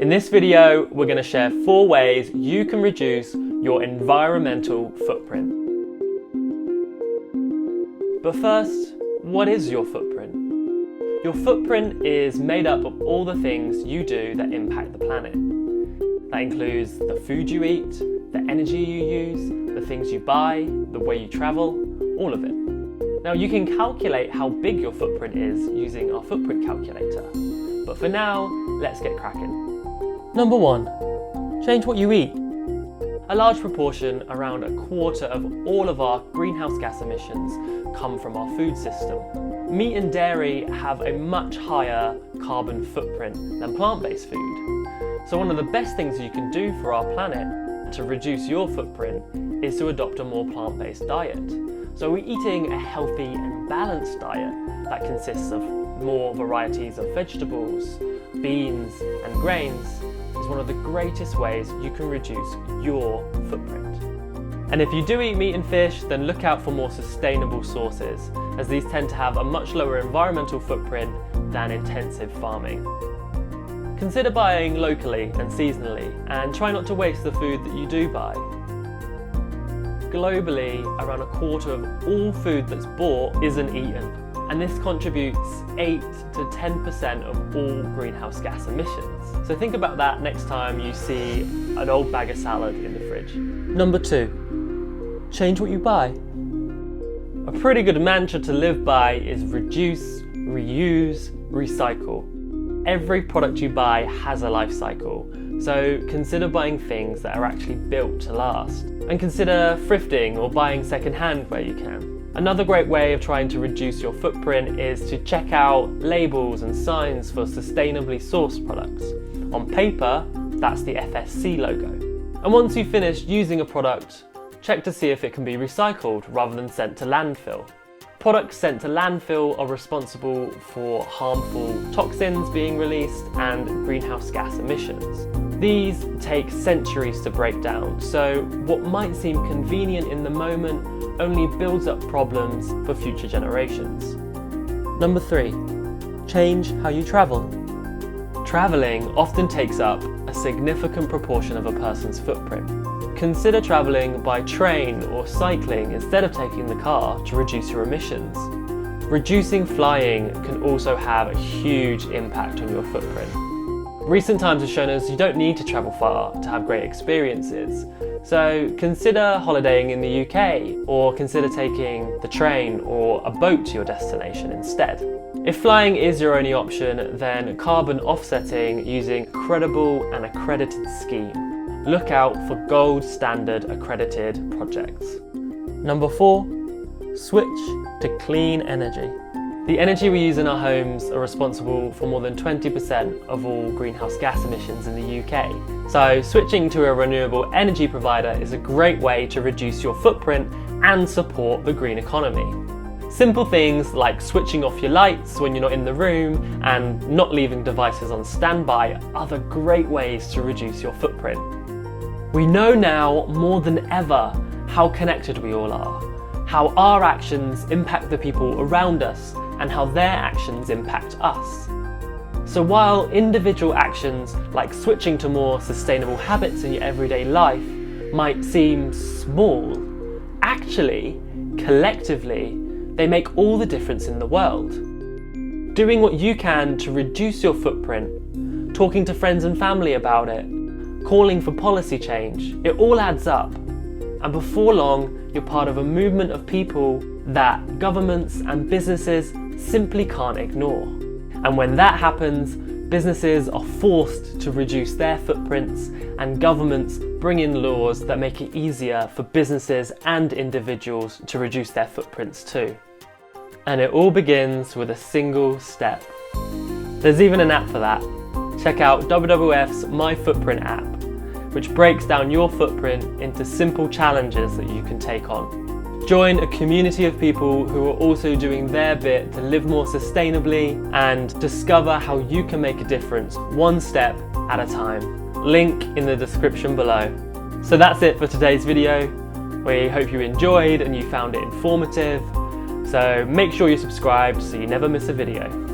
In this video, we're going to share 4 ways you can reduce your environmental footprint. But first, what is your footprint? Your footprint is made up of all the things you do that impact the planet. That includes the food you eat, the energy you use, the things you buy, the way you travel, all of it. Now you can calculate how big your footprint is using our footprint calculator. But for now, let's get cracking. Number 1, change what you eat. A large proportion, around a quarter of all of our greenhouse gas emissions, come from our food system. Meat and dairy have a much higher carbon footprint than plant-based food. So one of the best things you can do for our planet to reduce your footprint is to adopt a more plant-based diet. So we're eating a healthy and balanced diet that consists of more varieties of vegetables, beans and grains is one of the greatest ways you can reduce your footprint. And if you do eat meat and fish, then look out for more sustainable sources, as these tend to have a much lower environmental footprint than intensive farming. Consider buying locally and seasonally, and try not to waste the food that you do buy. Globally, around a quarter of all food that's bought isn't eaten, and this contributes 8 to 10% of all greenhouse gas emissions. So think about that next time you see an old bag of salad in the fridge. Number 2, change what you buy. A pretty good mantra to live by is reduce, reuse, recycle. Every product you buy has a life cycle, so consider buying things that are actually built to last. And consider thrifting or buying secondhand where you can. Another great way of trying to reduce your footprint is to check out labels and signs for sustainably sourced products. On paper, that's the FSC logo. And once you've finished using a product, check to see if it can be recycled rather than sent to landfill. Products sent to landfill are responsible for harmful toxins being released and greenhouse gas emissions. These take centuries to break down, so what might seem convenient in the moment only builds up problems for future generations. Number 3, change how you travel. Traveling often takes up a significant proportion of a person's footprint. Consider traveling by train or cycling instead of taking the car to reduce your emissions. Reducing flying can also have a huge impact on your footprint. Recent times have shown us you don't need to travel far to have great experiences. So consider holidaying in the UK, or consider taking the train or a boat to your destination instead. If flying is your only option, then carbon offsetting using a credible and accredited scheme. Look out for gold standard accredited projects. Number 4, switch to clean energy. The energy we use in our homes are responsible for more than 20% of all greenhouse gas emissions in the UK. So switching to a renewable energy provider is a great way to reduce your footprint and support the green economy. Simple things like switching off your lights when you're not in the room and not leaving devices on standby are the great ways to reduce your footprint. We know now more than ever how connected we all are, how our actions impact the people around us, and how their actions impact us. So while individual actions like switching to more sustainable habits in your everyday life might seem small, actually, collectively, they make all the difference in the world. Doing what you can to reduce your footprint, talking to friends and family about it, calling for policy change, it all adds up. And before long, you're part of a movement of people that governments and businesses simply can't ignore. And when that happens, businesses are forced to reduce their footprints, and governments bring in laws that make it easier for businesses and individuals to reduce their footprints too. And it all begins with a single step. There's even an app for that. Check out WWF's My Footprint app, which breaks down your footprint into simple challenges that you can take on. Join a community of people who are also doing their bit to live more sustainably and discover how you can make a difference one step at a time. Link in the description below. So that's it for today's video. We hope you enjoyed and you found it informative. So make sure you're subscribed so you never miss a video.